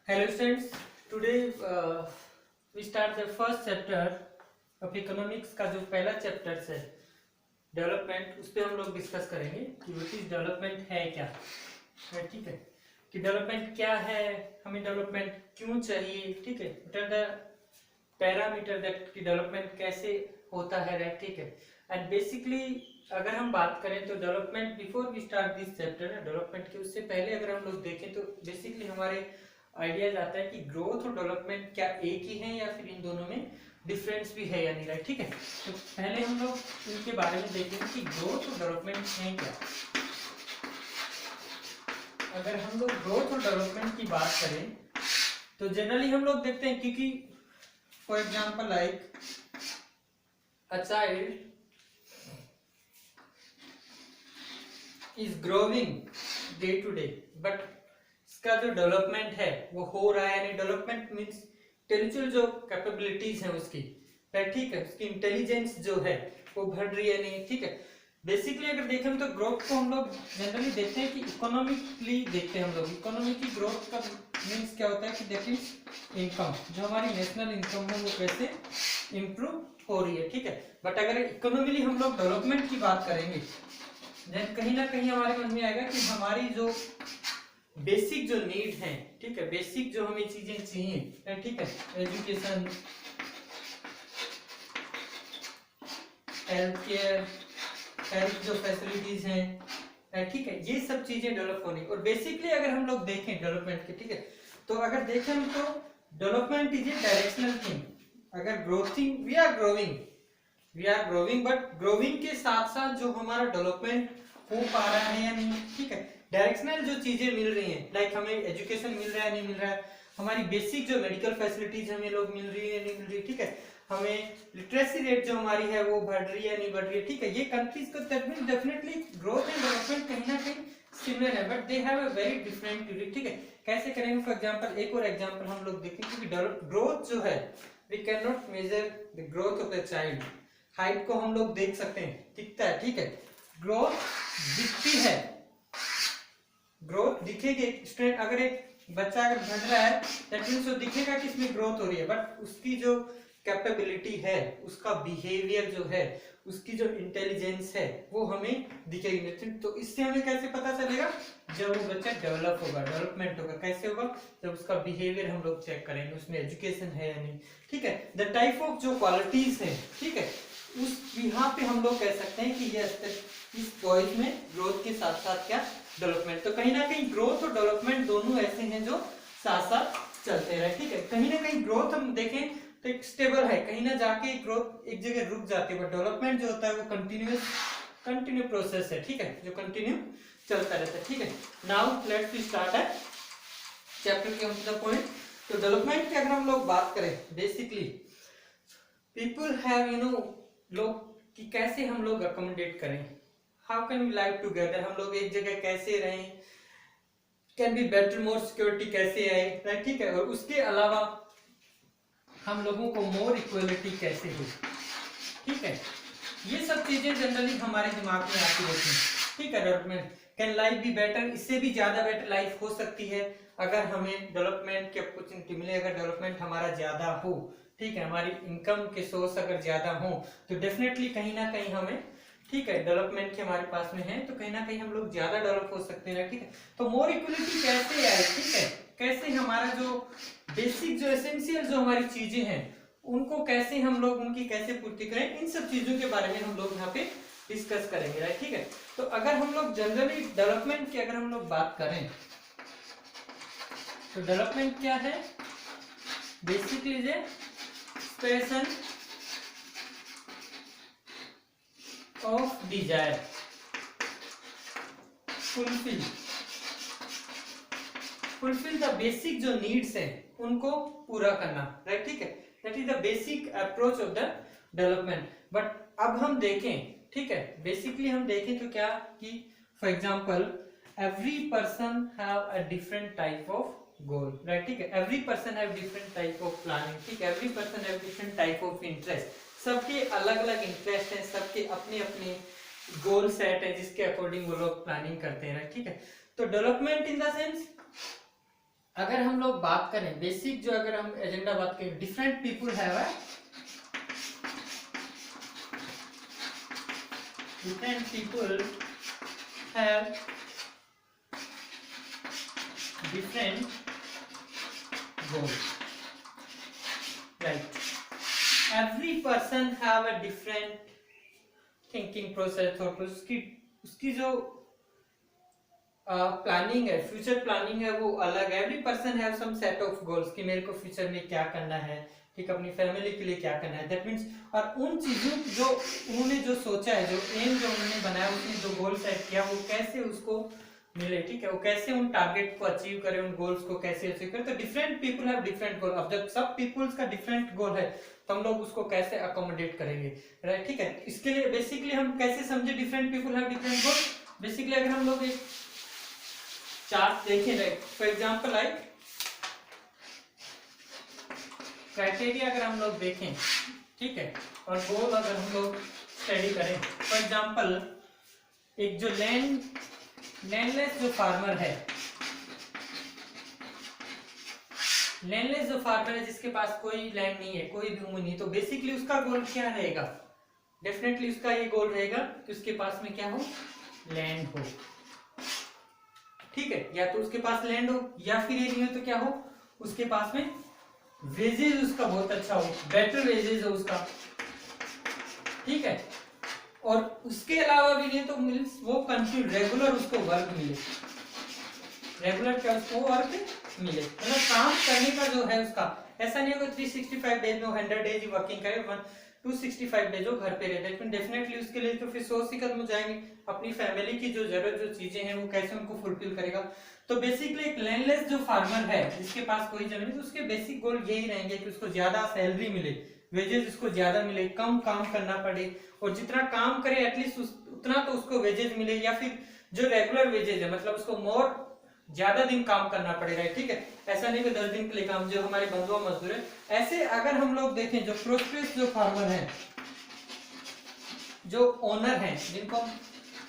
Hello students, today we start the first chapter of economics का जो पहला chapter है डेवलपमेंट, उस पर हम लोग डिस्कस करेंगे कि व्हाट इज डेवलपमेंट है क्या है। ठीक है, कि डेवलपमेंट क्या है, हमें डेवलपमेंट क्यों चाहिए। ठीक है, what are the parameter that कि डेवलपमेंट कैसे होता है, राइट। ठीक है, एंड बेसिकली अगर हम बात करें तो development before we start this chapter है डेवलपमेंट के, उससे पहले अगर हम लोग देखें तो बेसिकली हमारे आइडियाज आता है कि ग्रोथ और डेवलपमेंट क्या एक ही है या फिर इन दोनों में डिफरेंस भी है या नहीं, राइट। ठीक है, तो पहले हम लोग इनके बारे में देखेंगे कि ग्रोथ और डेवलपमेंट है क्या। अगर हम लोग ग्रोथ और डेवलपमेंट की बात करें तो जनरली हम लोग देखते हैं क्योंकि for example like a child is growing day to day, but इसका जो डेवलपमेंट है वो हो रहा है, यानी डेवलपमेंट मींस इंटेलेक्चुअल जो कैपेबिलिटीज है उसकी, राइट। ठीक है, उसकी इंटेलिजेंस जो है वो बढ़ रही है नहीं। ठीक है, बेसिकली अगर देखें तो ग्रोथ को हम लोग जनरली देखते हैं कि इकोनॉमिकली देखते हैं हम लोग। इकोनॉमी की ग्रोथ का मीन्स क्या होता है कि दैट इज इनकम, जो हमारी नेशनल इनकम है वो कैसे इम्प्रूव हो रही है। ठीक है, बट अगर इकोनॉमिकली हम लोग डेवलपमेंट की बात करेंगे देन कहीं ना कहीं हमारे मन में आएगा कि हमारी जो बेसिक जो नीड है, ठीक है, बेसिक जो हमें चीजें चाहिए, ठीक है, एजुकेशन, हेल्थ केयर, हेल्थ जो फैसिलिटीज हैं, ठीक है, ये सब चीजें डेवलप होनी। और बेसिकली अगर हम लोग देखें डेवलपमेंट के, ठीक है, तो अगर देखें हम तो development is a directional thing. अगर growthing we are growing, but growing के साथ साथ जो हमारा डेवलपमेंट हो पा रहा है या नहीं, ठीक है, डायरेक्शनल जो चीजें मिल रही हैं, लाइक हमें एजुकेशन मिल रहा है नहीं मिल रहा है, हमारी बेसिक जो मेडिकल फैसिलिटीज हमें लोग मिल रही है नहीं मिल रही, ठीक है, हमें लिटरेसी रेट जो हमारी है वो बढ़ रही है नहीं बढ़ रही है। ठीक है, ये कंट्रीज को डेफिनेटली ग्रोथ एंड डेवलपमेंट कहीं ना कहीं सिमिलर है, but they have a very different unit. ठीक है, कैसे करेंगे, फॉर एग्जांपल एक और एग्जांपल हम लोग देखेंगे कि ग्रोथ जो है we can not measure the growth of the child. Height को हम लोग देख सकते हैं, दिखता है, ठीक है, ग्रोथ दिखती है, ग्रोथ दिखेगी। स्टूडेंट अगर एक बच्चा अगर बढ़ रहा है दैट मींस वो दिखेगा कि इसमें ग्रोथ हो रही है, बट उसकी जो कैपेबिलिटी है, उसका बिहेवियर जो है, उसकी जो इंटेलिजेंस है वो हमें दिखेगी नहीं। तो इससे हमें कैसे पता चलेगा, जब वो बच्चा डेवलप होगा, डेवलपमेंट होगा, कैसे होगा, जब उसका बिहेवियर हम लोग चेक करेंगे, उसमें एजुकेशन है या नहीं। ठीक है, द टाइप ऑफ जो क्वालिटीज है, ठीक है, उस यहाँ पे हम लोग कह सकते हैं कि यस इस बॉयज में ग्रोथ के साथ साथ क्या डेवलपमेंट। तो कहीं ना कहीं ग्रोथ और डेवलपमेंट दोनों ऐसे हैं जो साथ साथ चलते रहे। ठीक है, कहीं ना कहीं ग्रोथ हम देखें तो एक स्टेबल है, कहीं ना जाके ग्रोथ एक जगह रुक जाती है, बट डेवलपमेंट जो होता है वो कंटिन्यू प्रोसेस है, ठीक है, जो कंटिन्यू चलता रहता है। ठीक है, नाउ लेट्स स्टार्ट है चैप्टर के पॉइंट। तो डेवलपमेंट की अगर हम लोग बात करें, बेसिकली पीपल हैव लोग कि कैसे हम लोग अकोमोडेट करें, how can we live together, हम लोग एक जगह कैसे रहें, can be better more security कैसे आए, राइट। ठीक है, और उसके अलावा हम लोगों को मोर इक्वलिटी कैसे हो। ठीक है, ये सब चीजें जनरली हमारे दिमाग में आती रहती हैं। ठीक है, development can life be better, इससे भी ज्यादा बेटर लाइफ हो सकती है अगर हमें डेवलपमेंट की अपॉर्चुनिटी मिले, अगर डेवलपमेंट हमारा ज्यादा हो, ठीक है, हमारी इनकम के सोर्स अगर ज्यादा हो तो डेफिनेटली कहीं ना कहीं हमें, ठीक है, डेवलपमेंट के हमारे पास में है तो कहीं ना कहीं हम लोग ज्यादा डेवलप हो सकते हैं। ठीक है, तो मोर इक्वलिटी कैसे आए, ठीक है, कैसे हमारा जो बेसिक जो एसेंशियल जो हमारी चीजें हैं उनको कैसे हम लोग उनकी कैसे पूर्ति करें, इन सब चीजों के बारे में हम लोग यहाँ पे डिस्कस करेंगे, राइट। ठीक है, तो अगर हम लोग जनरली डेवलपमेंट की अगर हम लोग बात करें तो डेवलपमेंट क्या है, basically J expression of desire, fulfil the basic जो नीड्स हैं उनको पूरा करना, राइट। ठीक है, that is the basic approach of the development. But अब हम देखें, ठीक है, बेसिकली हम देखें तो क्या कि for example every person have a different type of goal, right. ठीक है, every person have different type of planning, ठीक है, every person have different type of interest, सबके अलग अलग इंटरेस्ट हैं, सबके अपने अपने गोल सेट है जिसके अकॉर्डिंग वो लोग प्लानिंग करते हैं, राइट। ठीक है, तो डेवलपमेंट इन द सेंस अगर हम लोग बात करें बेसिक जो अगर हम एजेंडा बात करें, different people have different goals, right? Every person have a different thinking process और उसकी जो प्लानिंग है, फ्यूचर प्लानिंग है वो अलग है। Every person have some set of goals कि मेरे को फ्यूचर में क्या करना है, ठीक, अपनी फैमिली के लिए क्या करना है, दैट मीन्स और उन चीजों जो उन्होंने जो सोचा है, जो एम जो उन्होंने बनाया, उसने जो गोल सेट किया, वो कैसे उसको मिले, ठीक है, वो कैसे उन टारगेट को अचीव करे, उन गोल्स को कैसे अचीव करे। तो डिफरेंट पीपल हैव डिफरेंट गोल। अब जब सब पीपल्स का डिफरेंट गोल है तो हम लोग उसको कैसे अकोमोडेट करेंगे, राइट, ठीक है। इसके लिए बेसिकली हम कैसे समझे different people have different goal. Basically अगर हम लोग एक चार्ट देखें, right, for example like criteria अगर हम लोग देखें, ठीक है, और गोल अगर हम लोग स्टडी करें, फॉर एग्जांपल एक जो लैंडलेस जो फार्मर है, लैंडलेस जो फार्मर है जिसके पास कोई लैंड नहीं है, कोई भूमि नहीं, तो बेसिकली उसका गोल क्या रहेगा, डेफिनेटली उसका ये गोल रहेगा कि उसके पास में क्या हो, लैंड हो, ठीक है, या तो उसके पास लैंड हो, या फिर ये नहीं हो तो क्या हो, उसके पास में वेजेज उसका बहुत अच्छा हो, बेटर वेजेज हो उसका, ठीक है, और उसके अलावा भी नहीं तो मीन्स वो कंटिन्यू रेगुलर उसको वर्क मिले, रेगुलर क्या उसको वर्क मिले, मतलब काम करने का जो है उसका ऐसा नहीं होगा 365 डेज में 100 डेज ही वर्किंग करे, 265 डेज वो घर पे रहे, लेकिन डेफिनेटली उसके लिए तो फिर सोर्स ही खत्म हो जाएंगे, अपनी फैमिली की जो जरूरत जो चीजें हैं वो कैसे उनको फुलफिल करेगा। तो बेसिकली एक लैंडलेस जो फार्मर है जिसके पास कोई जमीन, तो उसके बेसिक गोल यही रहेंगे कि उसको ज्यादा सैलरी मिले, वेजेस उसको ज्यादा मिले, कम काम करना पड़े, और जितना काम करे एटलीस्ट उतना तो उसको वेजेस मिले, या फिर जो रेगुलर वेजेस है मतलब उसको मोर ज्यादा दिन काम करना पड़ेगा, ठीक है, ऐसा नहीं कि 10 दिन के लिए काम, जो हमारे बंधुआ मजदूर है। ऐसे अगर हम लोग देखें जो प्रोस्पेरस जो फार्मर है, जो ओनर है, जिनको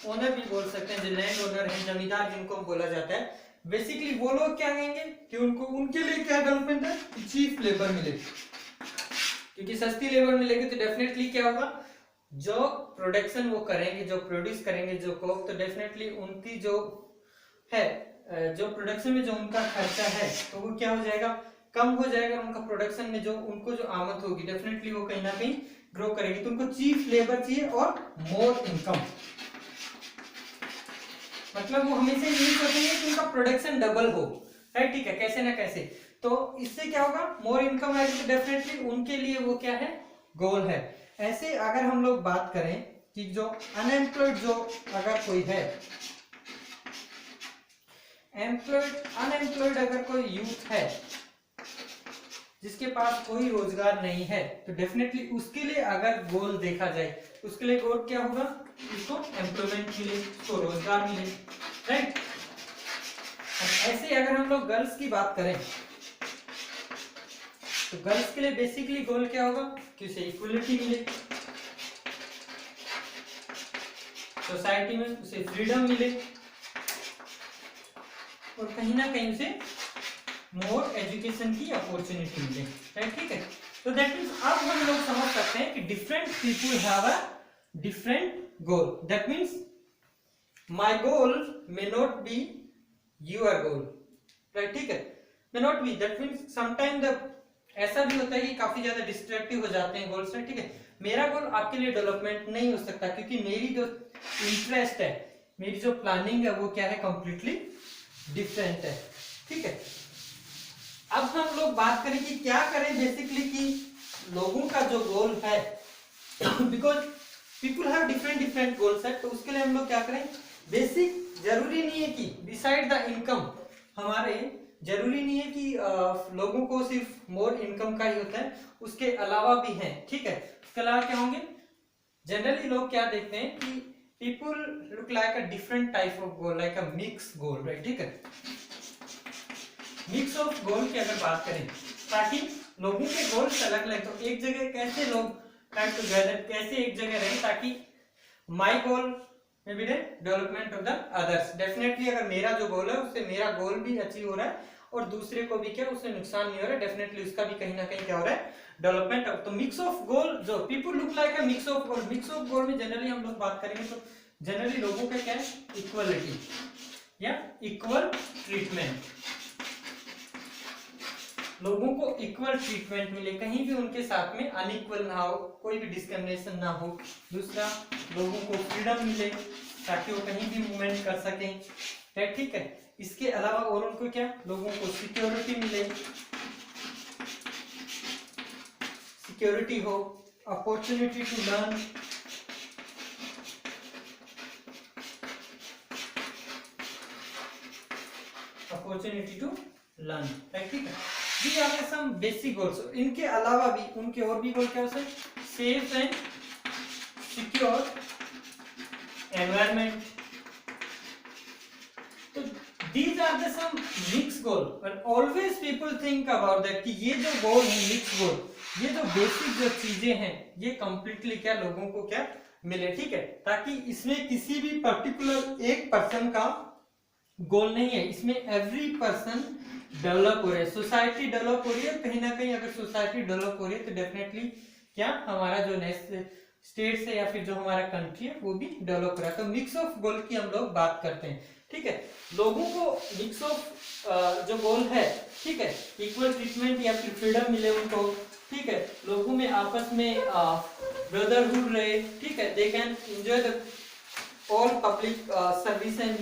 ओनर भी बोल सकते हैं, जो लैंड ओनर है, जमींदार जिनको बोला जाता है, बेसिकली वो लोग क्या कहेंगे कि उनको उनके लिए क्या डेवलपमेंट है कि चीप लेबर मिले, क्योंकि सस्ती लेबर मिलेगी तो डेफिनेटली क्या होगा, जो प्रोडक्शन वो करेंगे, जो प्रोड्यूस करेंगे जो क्रॉप, तो डेफिनेटली उनकी जो है जो प्रोडक्शन में जो उनका खर्चा है तो वो क्या हो जाएगा, कम हो जाएगा, उनका प्रोडक्शन में जो उनको जो आमद होगी डेफिनेटली वो कहीं ना कहीं ग्रो करेगी, तो उनको चीप लेबर चाहिए और मोर इनकम, मतलब वो हमेशा यही सोचेंगे कि उनका प्रोडक्शन डबल हो, राइट, ठीक है, कैसे ना कैसे, तो इससे क्या होगा, मोर इनकम आएगी, तो डेफिनेटली उनके लिए वो क्या है, गोल है। ऐसे अगर हम लोग बात करें कि जो अनएम्प्लॉयड जो अगर कोई है, अनएम्प्लॉयड अगर कोई यूथ है जिसके पास कोई रोजगार नहीं है, तो डेफिनेटली उसके लिए अगर गोल देखा जाए, उसके लिए गोल क्या होगा, उसको एम्प्लॉयमेंट मिले, उसको रोजगार मिले, राइट। ऐसे अगर हम लोग गर्ल्स की बात करें तो गर्ल्स के लिए बेसिकली गोल क्या होगा कि उसे इक्वलिटी मिले, सोसाइटी में उसे फ्रीडम मिले, और कहीं ना कहीं उसे मोर एजुकेशन की अपॉर्चुनिटी मिले, राइट, ठीक है। तो दैट मीन्स अब हम लोग समझ सकते हैं कि different people have a different goal, that means my goal may not be your goal, right, ठीक है, may not be, that means sometime the ऐसा भी होता है कि काफी ज्यादा डिस्ट्रैक्टिव हो जाते हैं गोल्स, ठीक है, मेरा गोल आपके लिए डेवलपमेंट नहीं हो सकता, क्योंकि मेरी जो इंटरेस्ट है, मेरी जो प्लानिंग है वो क्या है, कंप्लीटली डिफरेंट है, ठीक है। अब हम लोग बात करें कि क्या करें बेसिकली कि लोगों का जो गोल है, because people have different goals है, तो उसके लिए हम लोग क्या करें, बेसिक जरूरी नहीं है कि डिसाइड द इनकम, हमारे जरूरी नहीं है कि लोगों को सिर्फ मोर इनकम का ही होता है, उसके अलावा भी है, ठीक है, उसके अलावा क्या होंगे, जनरली लोग क्या देखते हैं कि people look like a different type of goal, like a mixed goal, right, ठीक है, मिक्स ऑफ गोल की अगर बात करें, ताकि लोगों के गोल्स अलग अलग, तो एक जगह कैसे लोग कम टुगेदर, कैसे एक जगह रहे, ताकि my goal may be the development of the others, definitely अगर मेरा जो गोल है उससे मेरा गोल भी अचीव हो रहा है और दूसरे को भी क्या उससे नुकसान नहीं हो रहा है, डेफिनेटली उसका भी कहीं ना कहीं क्या हो रहा है, डेवलपमेंट। तो मिक्स ऑफ गोल जो people look like a mix of goal, mix of goal में जनरली हम लोग बात करेंगे तो जनरली लोगों का क्या है, इक्वलिटी या इक्वल ट्रीटमेंट, लोगों को इक्वल ट्रीटमेंट मिले, कहीं भी उनके साथ में अनइक्वल ना हो, कोई भी डिस्क्रिमिनेशन ना हो। दूसरा, लोगों को फ्रीडम मिले ताकि वो कहीं भी मूवमेंट कर सकें, ठीक है। इसके अलावा और उनको क्या, लोगों को सिक्योरिटी मिले, सिक्योरिटी हो, opportunity to learn, opportunity to learn, ठीक है। The are some basic goals. इनके अलावा भी उनके और भी गोल क्या हो सकते, सेफ एंड सिक्योर एनवायरनमेंट। तो these are the some mixed goal, but always people think about that कि ये जो गोल है मिक्स गोल, ये जो बेसिक जो चीजें हैं ये कंप्लीटली क्या लोगों को क्या मिले, ठीक है, ताकि इसमें किसी भी पर्टिकुलर एक पर्सन का गोल नहीं है, इसमें एवरी पर्सन डेवलप हो रहा है, सोसाइटी डेवलप हो रही है। कहीं ना कहीं अगर सोसाइटी डेवलप हो रही है तो डेफिनेटली क्या हमारा जो नेक्स्ट स्टेट है या फिर जो हमारा कंट्री है वो भी डेवलप हो रहा है। तो मिक्स ऑफ गोल की हम लोग बात करते हैं, ठीक है। लोगों को मिक्स ऑफ जो गोल है, ठीक है, इक्वल ट्रीटमेंट या फिर फ्रीडम मिले उनको, ठीक है, लोगों में आपस में ब्रदरहुड रहे, ठीक है, they can enjoy the all public service and.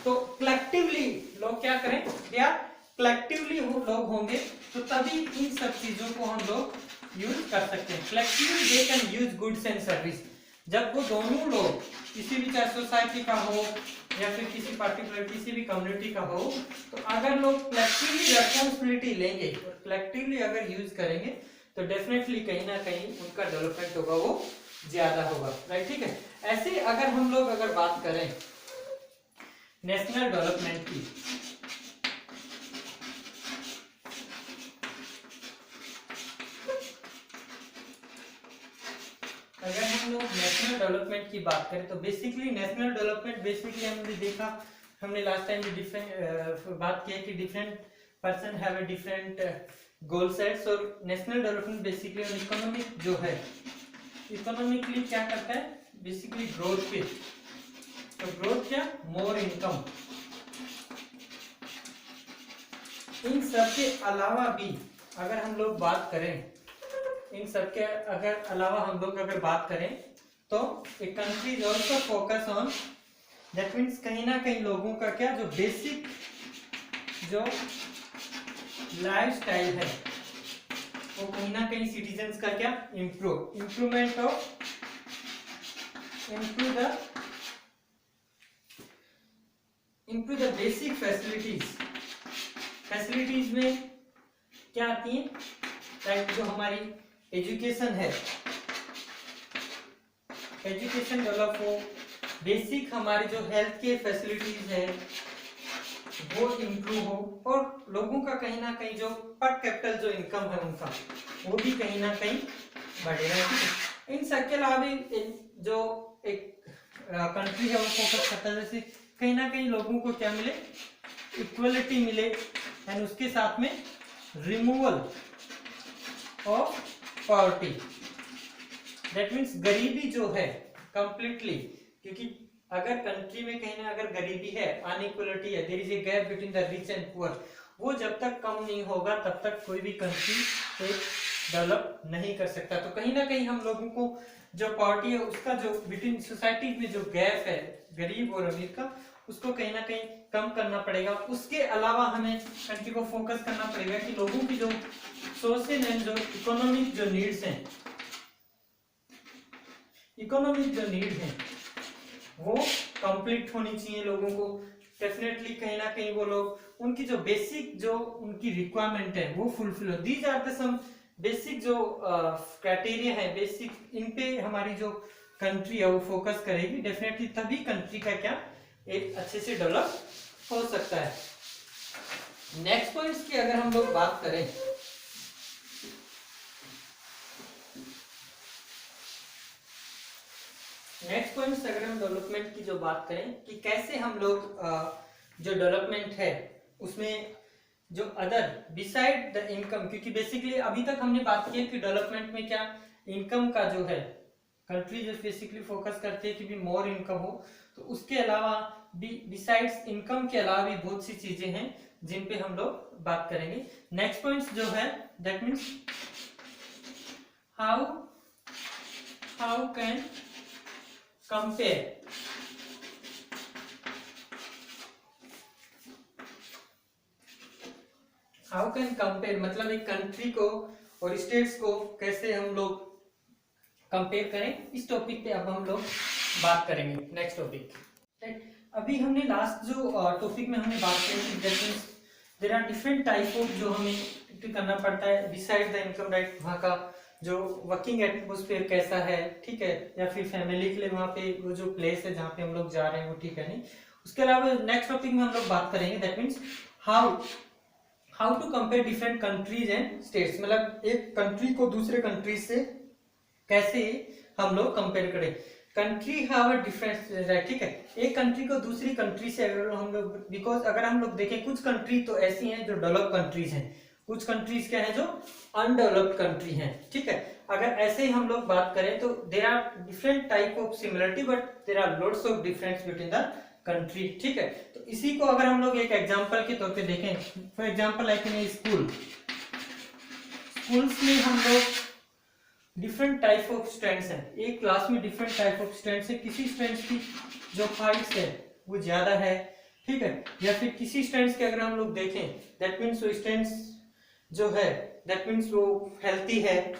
तो कलेक्टिवली लोग क्या करें, या कलेक्टिवली लोग होंगे तो तभी इन सब चीजों को हम लोग यूज कर सकते हैं। Collectively they can use goods and service. जब वो दोनों लोग किसी भी चाहे सोसाइटी का हो या फिर किसी पर्टिकुलर किसी भी कम्युनिटी का हो, तो अगर लोग कलेक्टिवली रेस्पॉन्सिबिलिटी लेंगे और कलेक्टिवली अगर यूज करेंगे तो डेफिनेटली कहीं ना कहीं उनका डेवलपमेंट होगा वो ज्यादा होगा, राइट, ठीक है। ऐसे अगर हम लोग अगर बात करें नेशनल डेवलपमेंट की, अगर हम लोग नेशनल डेवलपमेंट की बात करें तो बेसिकली नेशनल डेवलपमेंट बेसिकली हमने देखा, हमने लास्ट टाइम भी डिफरेंट बात की है कि different person have a different goal sets. और नेशनल डेवलपमेंट बेसिकली इकोनॉमिक जो है, इकोनॉमिकली क्या करता है, बेसिकली ग्रोथ पे, तो ग्रोथ क्या, मोर इनकम। इन सब के अलावा भी अगर हम लोग बात करें, इन सब के अगर अलावा हम लोग अगर बात करें तो एक country is also focus on, that means कहीं ना कहीं लोगों का क्या जो बेसिक जो लाइफस्टाइल है वो कहीं ना कहीं सिटीजन्स का क्या improvement of improve the basic facilities. Facilities में क्या आती है, लाइक जो हमारी एजुकेशन है, एजुकेशन डेवलप हो, बेसिक हमारी जो हेल्थ केयर फैसिलिटीज है वो इम्प्रूव हो, और लोगों का कहीं ना कहीं जो पर कैपिटल जो इनकम है उनका वो भी कहीं ना कहीं बढ़ेगा, ठीक है। इन सब के अलावा भी जो एक कंट्री है वो फोकस करता है जैसे कहीं ना कहीं लोगों को क्या मिले, इक्वलिटी मिले, एंड उसके साथ में removal of poverty, that means गरीबी जो है कंप्लीटली, क्योंकि अगर कंट्री में कहीं ना अगर गरीबी है, अनइक्वलिटी है, there is a gap between the rich and poor, वो जब तक कम नहीं होगा तब तक कोई भी कंट्री डेवलप नहीं कर सकता। तो कहीं ना कहीं हम लोगों को जो पॉवर्टी है उसका जो बिटवीन सोसाइटी में जो गैप है गरीब और अमीर का, उसको कहीं ना कहीं कम करना पड़ेगा। उसके अलावा हमें कंट्री को फोकस करना पड़ेगा कि लोगों की जो सोशल एंड जो इकोनॉमिक जो नीड्स हैं, इकोनॉमिक जो नीड है वो कंप्लीट होनी चाहिए लोगों को। डेफिनेटली कहीं ना कहीं वो लोग उनकी जो बेसिक जो उनकी रिक्वायरमेंट है वो फुलफिल हो। These are the some basic जो क्राइटेरिया है, बेसिक इन पे हमारी जो कंट्री है वो फोकस करेगी, डेफिनेटली तभी कंट्री का क्या एक अच्छे से डेवलप हो सकता है। नेक्स्ट पॉइंट्स की अगर हम लोग बात करें, नेक्स्ट पॉइंट्स अगर हम डेवलपमेंट की जो बात करें कि कैसे हम लोग जो डेवलपमेंट है उसमें जो अदर बिसाइड द इनकम, क्योंकि बेसिकली अभी तक हमने बात की है कि डेवलपमेंट में क्या इनकम का जो है कंट्री जो बेसिकली फोकस करते हैं कि भी मोर इनकम हो, तो उसके अलावा बिसाइड्स इनकम के अलावा भी बहुत सी चीजें हैं जिन पे हम लोग बात करेंगे। नेक्स्ट पॉइंट जो है that means how can compare मतलब एक कंट्री को और स्टेट्स को कैसे हम लोग कंपेयर करें, इस टॉपिक पे अब हम लोग बात करेंगे। नेक्स्ट टॉपिक, अभी हमने लास्ट जो टॉपिक में हमने बात की there are different type of जो हमें करना पड़ता है बिसाइड द इनकम, राइट। वहाँ का जो वर्किंग एटमॉस्फेयर कैसा है, ठीक है, या फिर फैमिली के लिए वहाँ पे वो जो प्लेस है जहाँ पे हम लोग जा रहे हैं वो ठीक है नहीं। उसके अलावा नेक्स्ट टॉपिक में हम लोग बात करेंगे that means how to compare different countries and states, मतलब एक कंट्री को दूसरे कंट्री से कैसे हम लोग कंपेयर करें। कंट्री हैव अ डिफरेंस, ठीक है, एक कंट्री को दूसरी कंट्री से अगर हम लोग, बिकॉज अगर हम लोग देखें कुछ कंट्री तो ऐसी हैं जो डेवलप कंट्रीज हैं, कुछ कंट्रीज क्या है जो अनडेवलप्ड कंट्री हैं, ठीक है। अगर ऐसे ही हम लोग बात करें तो there are different type of similarity but there are lots of difference between the country, ठीक है। तो इसी को अगर हम लोग एक एग्जांपल के तौर पे देखें, for example like in schools में हम लोग डिफरेंट टाइप ऑफ स्टूडेंट्स हैं, एक क्लास में डिफरेंट टाइप ऑफ स्टूडेंट्स है, किसी स्टूडेंट्स की जो हाइट्स है वो ज्यादा है, ठीक है, या फिर किसी स्टूडेंट्स के अगर हम लोग देखें दैट मीन्स वो स्टूडेंट्स जो है दैट मीन्स वो हेल्थी है,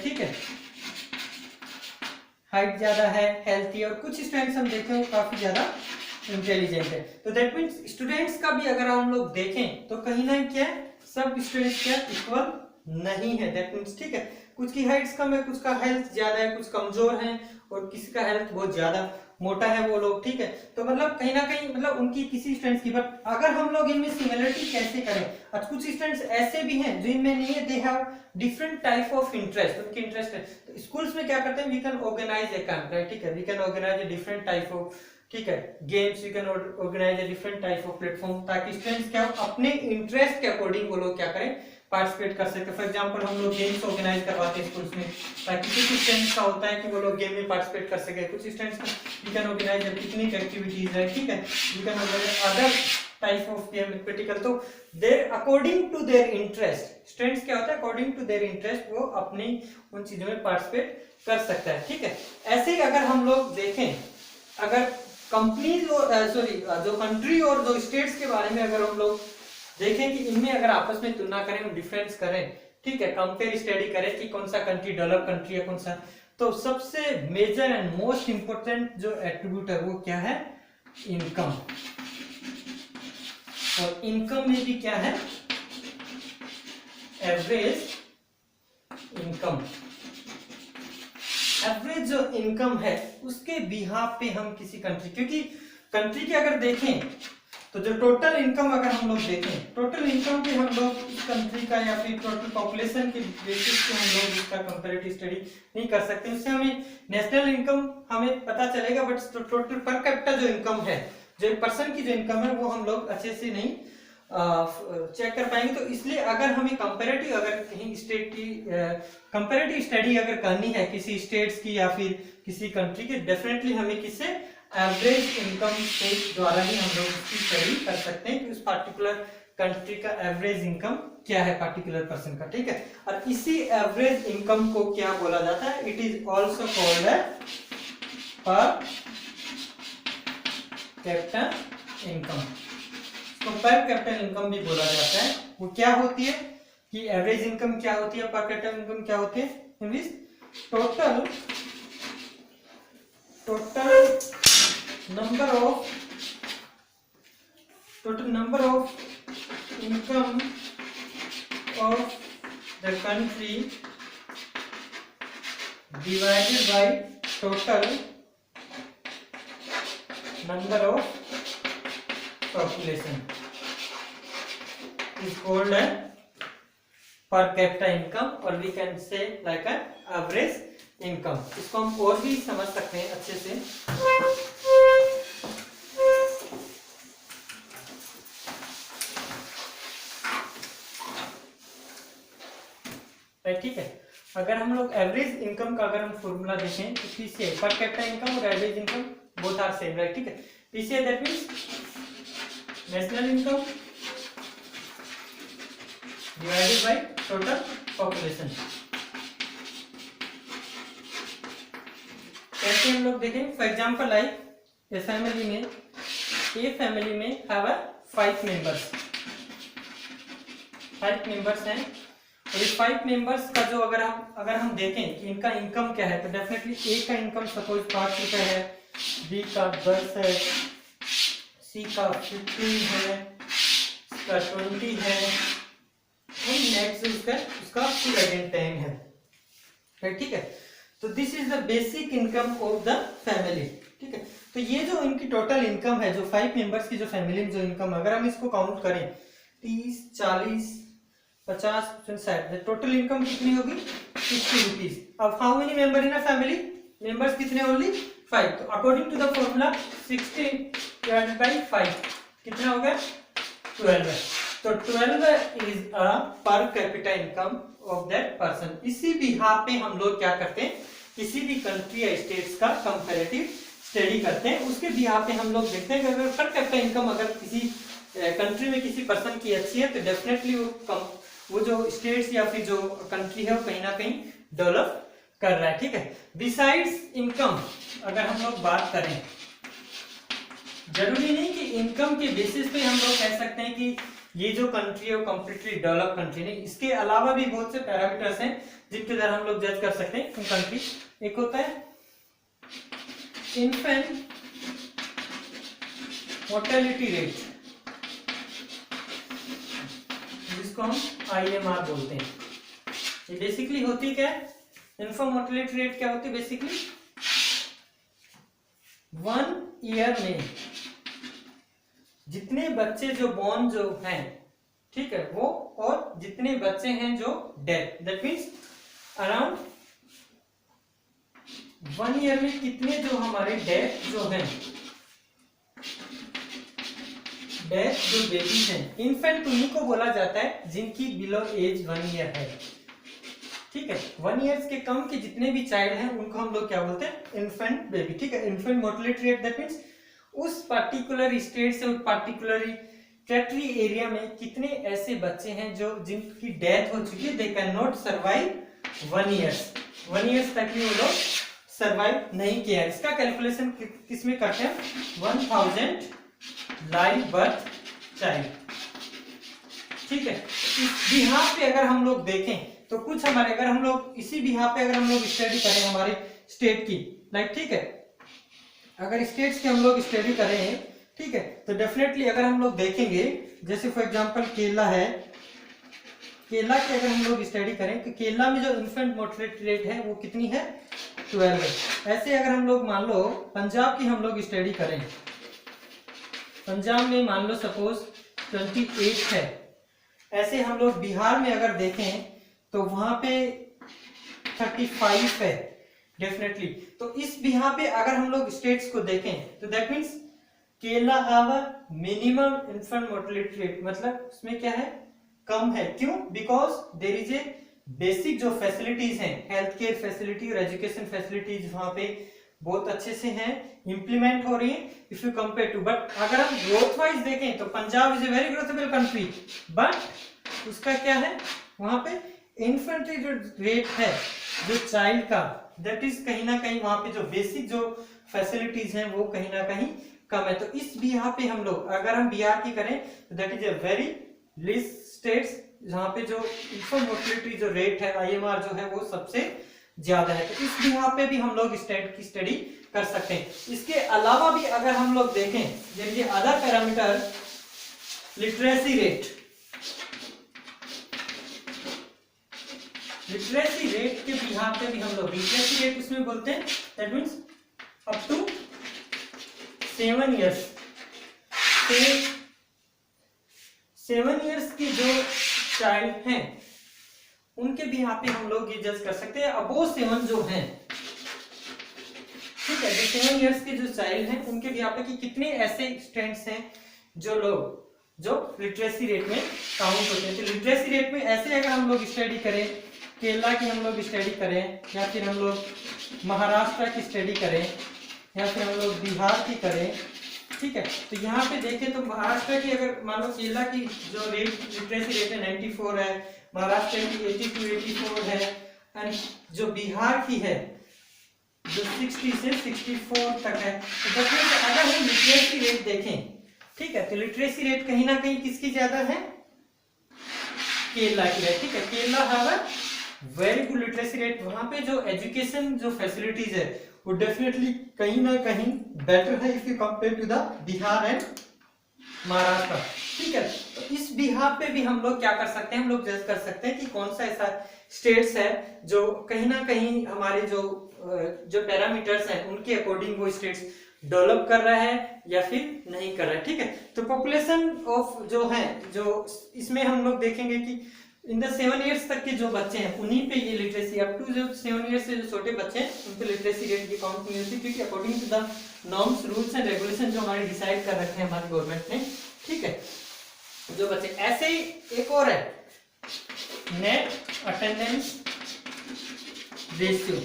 ठीक है, हाइट ज्यादा है, हेल्थी, और कुछ स्टूडेंट्स हम देखें वो काफी ज्यादा इंटेलिजेंट है। तो दैट मीन्स स्टूडेंट्स का भी अगर हम लोग देखें तो कहीं ना क्या सब स्टूडेंट्स क्या इक्वल नहीं है, दैट मीन्स, ठीक है, कुछ की हाइट्स कम है, कुछ का हेल्थ ज्यादा है, कुछ कमजोर है और किसी का हेल्थ बहुत ज्यादा मोटा है वो लोग, ठीक है। तो मतलब कहीं ना कहीं मतलब उनकी किसी स्टूडेंट्स की, बट अगर हम लोग इनमें सिमिलरिटी कैसे करें, अच्छा कुछ स्टूडेंट्स ऐसे भी हैं जो इनमें नहीं है, they have different type of interest, उनकी इंटरेस्ट है। तो स्कूल्स में क्या करते हैं, we can organise a camp, right, ठीक है, we can organise a different type of, ठीक है, games, we can organise a different type of platform, ताकि स्टूडेंट्स क्या अपने इंटरेस्ट के अकॉर्डिंग वो लोग क्या करें पार्टिसिपेट कर सकते हैं। फॉर एग्जांपल हम लोग गेम्स ऑर्गेनाइज करवाते हैं स्कूल्स में, ताकि कुछ स्टूडेंट्स का होता है कि वो लोग गेम में पार्टिसिपेट कर सके, कुछ students we can organise picnic activities है, ठीक है, we can organise other type of game practical. तो their according to their interest, students क्या होता है अकॉर्डिंग टू देयर इंटरेस्ट वो अपनी उन चीजों में पार्टिसिपेट कर सकता है, ठीक है। ऐसे ही अगर हम लोग देखें, अगर कंपनीज और जो कंट्री और जो स्टेट्स के बारे में अगर हम लोग देखें कि इनमें अगर आपस में तुलना करें, डिफरेंस करें, ठीक है, कंपेयर स्टडी करें कि कौन सा कंट्री डेवलप कंट्री है कौन सा, तो सबसे मेजर एंड मोस्ट इंपोर्टेंट जो एट्रीब्यूट है वो क्या है, इनकम। और इनकम में भी क्या है, एवरेज इनकम। एवरेज जो इनकम है उसके बिहाफ पे हम किसी कंट्री, क्योंकि कंट्री के अगर देखें तो जो टोटल इनकम अगर हम लोग देखें, टोटल इनकम पे हम लोग इस कंट्री का या फिर टोटल पॉपुलेशन के बेसिस पे हम लोग इसका कंपैरेटिव स्टडी नहीं कर सकते, उससे हमें नेशनल इनकम हमें पता चलेगा, बट टोटल पर कैपिटा जो इनकम है, जो एक पर्सन की जो इनकम है वो हम लोग अच्छे से नहीं चेक कर पाएंगे। तो इसलिए अगर हमें कंपैरेटिव, अगर कहीं स्टेट की कंपैरेटिव स्टडी अगर करनी है किसी स्टेट्स की या फिर किसी कंट्री की, डेफिनेटली हमें किससे, एवरेज इनकम के द्वारा ही हम लोग इसकी स्टडी कर सकते हैं कि उस पर्टिकुलर कंट्री का एवरेज इनकम क्या है पर्टिकुलर पर्सन का, ठीक है। और इसी एवरेज इनकम को क्या बोला जाता है, इट इज ऑल्सो कॉल्ड पर कैपिटा इनकम, इसको पर कैपिटल इनकम भी बोला जाता है। वो क्या होती है कि एवरेज इनकम क्या होती है, पर कैपिटल इनकम क्या होती है, means total number of income of the country divided by total number of population is called a per capita income, or we can say like a average income। इसको हम और भी समझ सकते हैं अच्छे से। राइट, ठीक है। अगर हम लोग एवरेज इनकम का अगर हम फॉर्मूला देखें तो पीसीआई पर कैपिटा इनकम और average income both are same, right, ठीक है। PCI that means national income divided by total population. कैसे हम लोग देखें, for example like a family में हैव 5 मेंबर्स हैं, और इस 5 मेंबर्स का जो अगर हम देखें कि इनका इनकम क्या है, तो डेफिनेटली ए का इनकम सपोज 5 रुपए है, बी का 10 है, सी का 15 है, इसका 20 है, और नेक्स्ट उसका 10 है, राइट, ठीक है। तो this is the basic income of the family, ठीक है। तो ये जो इनकी टोटल इनकम है, जो 5 मेंबर्स की जो फैमिली में जो इनकम, अगर हम इसको काउंट करें 30, 40, 50, 60, टोटल इनकम कितनी होगी 60 रुपीज। अब how many member in a family, members कितने, ओनली 5। तो according to the formula 60 divided by 5 कितना हो गया 12 है। तो 12 इज अ पर capita income of that person. इसी बिहाफ पे हम लोग क्या करते हैं, किसी भी कंट्री या स्टेट्स का कंपैरेटिव स्टडी करते हैं, उसके बिहाफ पे हम लोग देखते हैं कि अगर पर कैपिटा इनकम अगर किसी कंट्री में किसी पर्सन की अच्छी है, तो डेफिनेटली वो जो स्टेट्स या फिर जो कंट्री है वो कहीं ना कहीं डेवलप कर रहा है, ठीक है। बिसाइड्स इनकम अगर हम लोग बात करें, जरूरी नहीं कि इनकम के बेसिस पे हम लोग कह सकते हैं कि ये जो कंट्री है वो कंप्लीटली डेवलप कंट्री नहीं, इसके अलावा भी बहुत से पैरामीटर्स हैं जिनके द्वारा हम लोग जज कर सकते हैं कंट्री। एक होता है इन्फेंट मोर्टेलिटी रेट, जिसको हम IMR बोलते हैं। ये बेसिकली होती क्या है, इन्फेंट मोर्टेलिटी रेट क्या होती है, बेसिकली 1 ईयर में जितने बच्चे जो बॉर्न जो हैं, ठीक है, वो, और जितने बच्चे हैं जो death, that means around 1 year में कितने जो हमारे डेथ जो हैं, डेथ जो बेबीज हैं, इन्फेंट उन्हीं को बोला जाता है जिनकी बिलो एज 1 ईयर है, ठीक है। 1 ईयर्स के कम के जितने भी चाइल्ड हैं उनको हम लोग क्या बोलते हैं, इन्फेंट बेबी, ठीक है। Infant mortality rate that means उस पर्टिकुलर स्टेट से उस पर्टिकुलर टेरिटरी एरिया में कितने ऐसे बच्चे हैं जो जिनकी डेथ हो चुकी है, they can not survive 1 years तक भी वो लोग सर्वाइव नहीं किया। इसका कैलकुलेशन किसमें करते हैं, 1000 लाइव बर्थ चाइल्ड, ठीक है। इस बिहार पे अगर हम लोग देखें तो कुछ हमारे, अगर हम लोग इसी बिहार पे अगर हम लोग स्टडी करें हमारे स्टेट की, लाइक, ठीक है, अगर स्टेट्स की हम लोग स्टडी करें, ठीक है, तो डेफिनेटली अगर हम लोग देखेंगे, जैसे फॉर एग्जांपल केरला है, केरला की अगर हम लोग स्टडी करें तो केरला में जो इन्फेंट मोर्टेलिटी रेट है वो कितनी है, 12 है। ऐसे अगर हम लोग मान लो पंजाब की हम लोग स्टडी करें, पंजाब में मान लो सपोज 28 है। ऐसे हम लोग बिहार में अगर देखें तो वहां पे 35 है डेफिनेटली। तो इस बिहार पे अगर हम लोग स्टेट्स को देखें तो that means Kerala have a minimum infant mortality rate, मतलब उसमें क्या है, कम है। क्यों, because there is a basic जो फैसिलिटीज हैं, हेल्थ केयर फैसिलिटी और एजुकेशन फैसिलिटीज वहां पे बहुत अच्छे से हैं, इंप्लीमेंट हो रही है if you compare to. But अगर हम ग्रोथ वाइज देखें तो Punjab is a very growthable country, but उसका क्या है, वहां पे इन्फेंट्री जो रेट है जो चाइल्ड का, दैट इज कहीं ना कहीं वहां पे जो बेसिक जो फैसिलिटीज हैं वो कहीं ना कहीं कम है। तो इस बिहार पे हम लोग, अगर हम बिहार की करें तो that is a very list states जहां पे जो इन्फेंट मोर्टेलिटी जो रेट है, IMR जो है वो सबसे ज्यादा है। तो इस बिहार पे भी हम लोग स्टेट की स्टडी कर सकते हैं। इसके अलावा भी अगर हम लोग देखें, जैसे other parameter, literacy rate, literacy rate के बिहार पे भी हम लोग, लिटरेसी रेट उसमें बोलते हैं that means up to 7 years, 7 years की जो चाइल्ड हैं उनके बिहार पे हम लोग ये जज कर सकते हैं। अबोव 7 जो हैं, ठीक है, जो 7 इयर्स के जो चाइल्ड हैं उनके बिहार पे कि कितने ऐसे स्टूडेंट्स हैं जो लोग जो लिटरेसी रेट में काउंट होते हैं। तो लिटरेसी रेट में ऐसे अगर हम लोग स्टडी करें केरला की हम लोग स्टडी करें, या फिर हम लोग महाराष्ट्र की स्टडी करें, या फिर हम लोग बिहार की करें, ठीक है, तो यहाँ पे देखें तो महाराष्ट्र की अगर मान लो केरला की जो रेट लिटरेसी रेट है 94 है, महाराष्ट्र की 80 to 84 है, एंड जो बिहार की है जो 60 से 64 तक है। तो अगर हम लिटरेसी रेट देखें, ठीक है, तो लिटरेसी रेट कहीं ना कहीं किसकी ज्यादा है, केरला की है, ठीक है। Kerala have very good literacy rate, वहां पे जो एजुकेशन जो फैसिलिटीज है वो डेफिनेटली कहीं ना कहीं बेटर है if you compare to the Bihar and Maharashtra, ठीक है। तो इस बिहार पे भी हम लोग क्या कर सकते हैं, हम लोग जज कर सकते हैं कि कौन सा ऐसा स्टेट्स है जो कहीं ना कहीं हमारे जो पैरामीटर्स हैं उनके अकॉर्डिंग वो स्टेट्स डेवलप कर रहा है या फिर नहीं कर रहा है, ठीक है। तो पॉपुलेशन ऑफ जो है, जो इसमें हम लोग देखेंगे कि इन द 7 इयर्स तक के जो बच्चे हैं उन्हीं पे ये लिटरेसी, अप टू जो 7 इयर्स से जो छोटे बच्चे हैं उन पे लिटरेसी रेट की काउंट नहीं होती, क्योंकि according to the norms rules and regulation जो हमारे डिसाइड कर रखे हैं हमारी गवर्नमेंट ने, ठीक है, जो बच्चे। ऐसे ही एक और है net attendance ratio.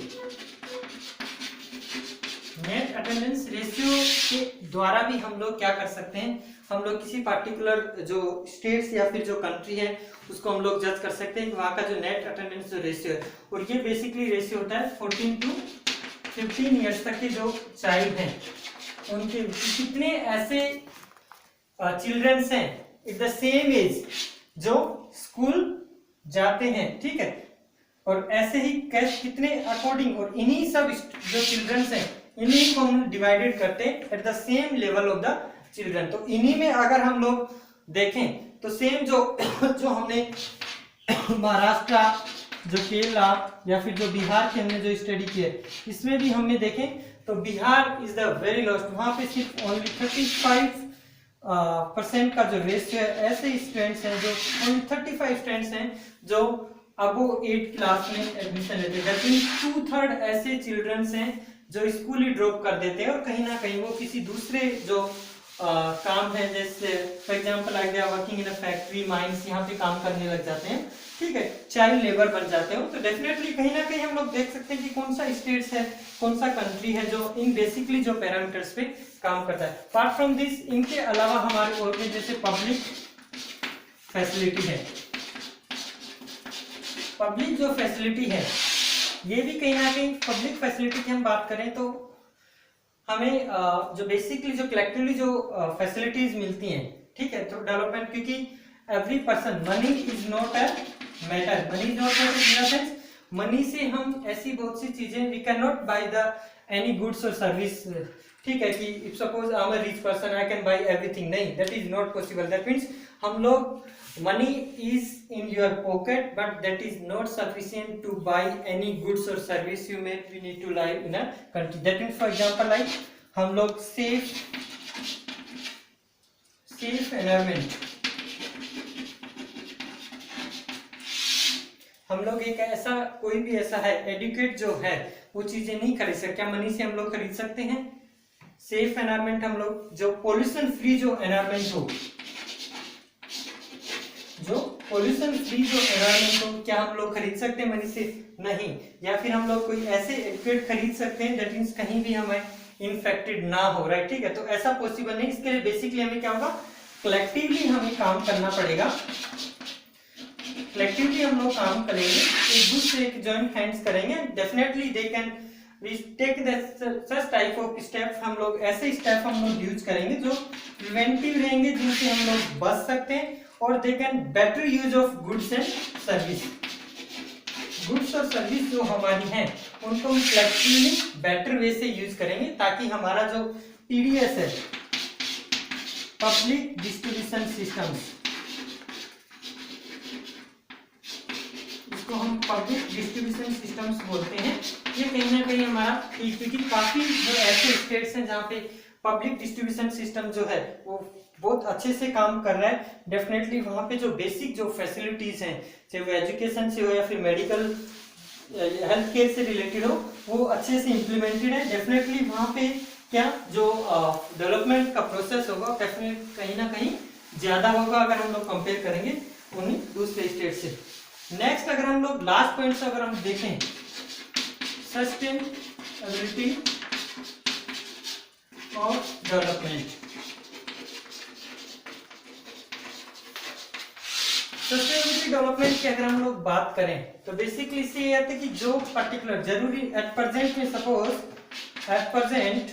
Net attendance ratio के द्वारा भी हम लोग क्या कर सकते हैं, हम लोग किसी पार्टिकुलर जो स्टेट्स या फिर जो कंट्री है उसको हम लोग जज कर सकते हैं कि वहाँ का जो नेट अटेंडेंस जो रेशियो है, और ये बेसिकली रेशियो होता है 14 to 15 इयर्स तक के जो चाइल्ड हैं उनके कितने ऐसे चिल्ड्रंस हैं एट द सेम एज जो स्कूल जाते हैं, ठीक है, और ऐसे ही कैसे कितने अकॉर्डिंग, और इन्हीं सब जो चिल्ड्रंस हैं इन्हीं को हम डिवाइडेड करते हैं at the same level of the children. तो इन्हीं में अगर हम लोग देखें तो सेम जो हमने महाराष्ट्र, जो केरला या फिर जो बिहार की हमने जो स्टडी की है, इसमें भी हमने देखें तो Bihar is the very lowest, वहां पे सिर्फ ओनली 35% का जो रेशियो है ऐसे स्टूडेंट्स हैं, जो ओनली 35 स्टूडेंट्स हैं जो अबो 8 क्लास में एडमिशन लेते हैं। दैट मींस 2/3 ऐसे चिल्ड्रंस हैं जो स्कूल ही ड्रॉप कर देते हैं और कहीं ना कहीं वो किसी दूसरे जो काम है, जैसे for example like they are working in a factory, mines, यहाँ पे काम करने लग जाते हैं, ठीक है, चाइल्ड लेबर बन जाते हो। तो डेफिनेटली कहीं ना कहीं हम लोग देख सकते हैं कि कौन सा स्टेट्स है, कौन सा कंट्री है जो इन बेसिकली जो पैरामीटर्स पे काम करता है। अपार्ट फ्रॉम दिस, इनके अलावा हमारे और भी जैसे पब्लिक फैसिलिटी है, पब्लिक जो फैसिलिटी है ये भी कहीं ना कहीं पब्लिक फैसिलिटी की हम बात करें तो हमें जो बेसिकली जो कलेक्टिवली जो फैसिलिटीज मिलती हैं, ठीक है, तो डेवलपमेंट, क्योंकि every person, money is not a matter, money is not in the sense, money से हम ऐसी बहुत सी चीजें, we can not buy the any goods और सर्विस, ठीक है, कि if suppose I am a rich person I can buy everything, नहीं, that is not possible. That means हम लोग, money is in your pocket but that is not sufficient to buy any goods or service you need to live in a country. That means for example like हम लोग safe environment, हम लोग एक ऐसा कोई भी ऐसा है एडुकेट जो है वो चीजें नहीं खरीद सकते, क्या मनी से हम लोग खरीद सकते हैं? सेफ एनवायरमेंट, हम लोग जो पोल्यूशन फ्री जो एनवायरमेंट हो, जो पोल्यूशन फ्री जो एनवायरमेंट हो, क्या हम लोग खरीद सकते हैं मनी से? नहीं। या फिर हम लोग कोई ऐसे एडुकेट खरीद सकते हैं दैट मींस कहीं भी हमें इन्फेक्टेड ना हो, राइट, ठीक है, तो ऐसा पॉसिबल नहीं। इसके लिए बेसिकली हमें क्या होगा, कलेक्टिवली हमें काम करना पड़ेगा, कलेक्टिवली हम लोग काम करेंगे, एक दूसरे के जॉइंट हैंड्स करेंगे, definitely they can we take such type of step, हम लोग ऐसे स्टेप हम लोग यूज करेंगे जो प्रिवेंटिव रहेंगे, जिनसे हम लोग बच सकते हैं, और they can better use of goods and service. Goods और सर्विस जो हमारी हैं उनको हम कलेक्टिवली बेटर वे से यूज करेंगे, ताकि हमारा जो पीडीएस है, पब्लिक डिस्ट्रीब्यूशन सिस्टम्स, इसको हम पब्लिक डिस्ट्रीब्यूशन सिस्टम्स बोलते हैं, ये कहीं ना कहीं हमारा, क्योंकि काफी जो ऐसे स्टेट्स हैं जहाँ पे पब्लिक डिस्ट्रीब्यूशन सिस्टम जो है वो बहुत अच्छे से काम कर रहा है, डेफिनेटली वहाँ पे जो बेसिक जो फैसिलिटीज हैं, चाहे वो एजुकेशन से हो या फिर मेडिकल हेल्थ केयर से रिलेटेड हो, वो अच्छे से इम्प्लीमेंटेड है। डेफिनेटली वहाँ पे क्या जो डेवलपमेंट का प्रोसेस होगा डेफिनेट कहीं ना कहीं ज्यादा होगा अगर हम लोग कंपेयर करेंगे उन्हीं दूसरे स्टेट से। नेक्स्ट अगर हम लोग लास्ट पॉइंट से अगर हम देखें, sustainability of development. Sustainability development की अगर हम लोग बात करें तो बेसिकली इससे ये आता है कि जो पर्टिकुलर जरूरी एट प्रेजेंट में, suppose at present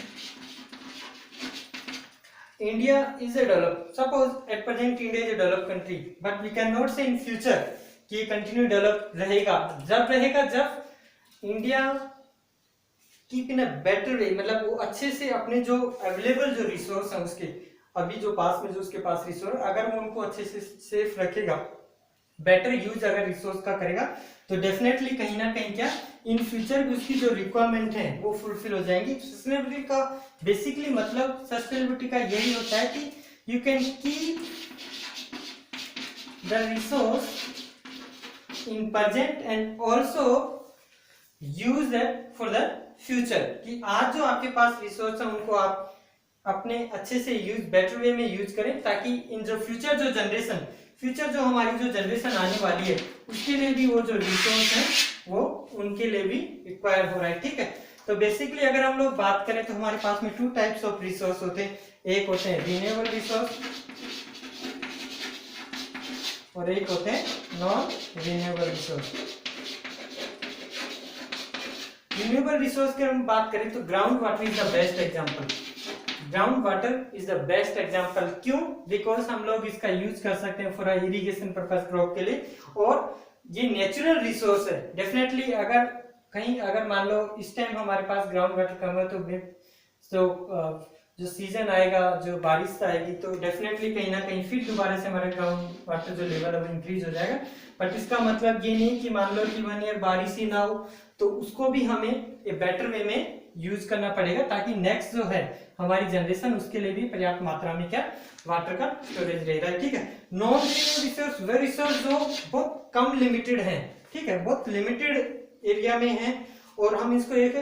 India is a develop, suppose at present India is a develop country, but we can not say in future कि ये कंटिन्यू डेवलप रहेगा। जब रहेगा जब India keep in a better way, मतलब वो अच्छे से अपने जो अवेलेबल जो रिसोर्स है उसके अभी जो पास में जो उसके पास रिसोर्स, अगर वो उनको अच्छे से सेफ रखेगा, बेटर यूज अगर रिसोर्स का करेगा, तो डेफिनेटली कहीं ना कहीं क्या इन फ्यूचर भी उसकी जो रिक्वायरमेंट है वो फुलफिल हो जाएंगी। सस्टेनेबिलिटी का बेसिकली मतलब सस्टेनेबिलिटी का यही होता है कि you can keep the resource in present and also use that for the future, कि आज जो आपके पास रिसोर्स है उनको आप अपने अच्छे से यूज बेटर वे में यूज करें, ताकि इन जो फ्यूचर जो हमारी जो जनरेशन आने वाली है उसके लिए भी वो जो रिसोर्स है वो उनके लिए भी रिक्वायर हो रहा है। ठीक है, तो बेसिकली अगर हम लोग बात करें तो हमारे पास में 2 टाइप्स ऑफ रिसोर्स होते हैं, एक होते हैं रिन्यूएबल रिसोर्स और एक होते हैं non renewable resource. Renewable resource की हम बात करें तो ground water is the best example. Ground water is the best example, क्यों? बिकॉज हम लोग इसका यूज कर सकते हैं फॉर इरिगेशन पर्पस क्रॉप के लिए, और ये नेचुरल रिसोर्स है। डेफिनेटली अगर कहीं अगर मान लो इस टाइम हमारे पास ग्राउंड वाटर कम है तो जो सीजन आएगा, जो बारिश आएगी, तो डेफिनेटली कहीं ना कहीं फिर दोबारा से हमारा ग्राउंड वाटर जो लेवल है वो इंक्रीज हो जाएगा। बट इसका मतलब ये नहीं कि मान लो कि 1 ईयर बारिश ही ना हो, तो उसको भी हमें एक बेटर वे में यूज करना पड़ेगा, ताकि नेक्स्ट जो है हमारी जनरेशन उसके लिए भी पर्याप्त मात्रा में क्या वाटर का स्टोरेज रहेगा। ठीक है, नॉन रिन्यूएबल रिसोर्स वे रिसोर्स जो बहुत कम लिमिटेड है, ठीक है, बहुत लिमिटेड एरिया में है, और हम इसको एक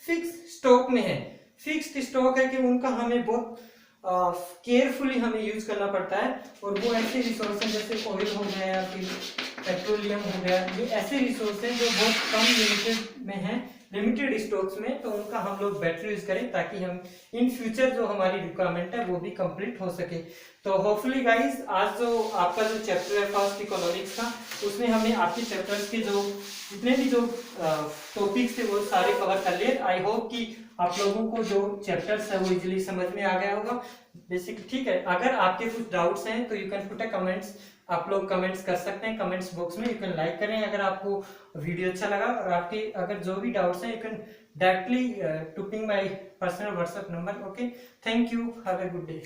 फिक्स स्टॉक में है। फिक्स्ड स्टॉक है कि उनका हमें बहुत केयरफुली हमें यूज करना पड़ता है, और वो ऐसे रिसोर्स हैं जैसे ऑयल हो गया या फिर पेट्रोलियम हो गया, ये ऐसे रिसोर्स हैं जो बहुत कम लिमिटेड में है, लिमिटेड स्टॉक्स में, तो उनका हम लोग बेटर यूज करें ताकि हम इन फ्यूचर जो हमारी रिक्वायरमेंट है वो भी कंप्लीट हो सके। तो होपफुली गाइस आज जो आपका जो चैप्टर है फर्स्ट इकोनॉमिक्स का, उसमें हमने आपके चैप्टर्स के जो जितने भी जो टॉपिक्स थे वो सारे कवर कर लिए। आई होप कि आप लोगों को जो चैप्टर्स है वो इजीली समझ में आ गया होगा बेसिक। ठीक है, अगर आपके कुछ डाउट्स हैं तो you can put a comments, आप लोग कमेंट्स कर सकते हैं कमेंट्स बॉक्स में। यू कैन लाइक करें अगर आपको वीडियो अच्छा लगा, और आपके अगर जो भी डाउट्स हैं you can directly to ping my personal WhatsApp number. Okay, thank you, have a good day.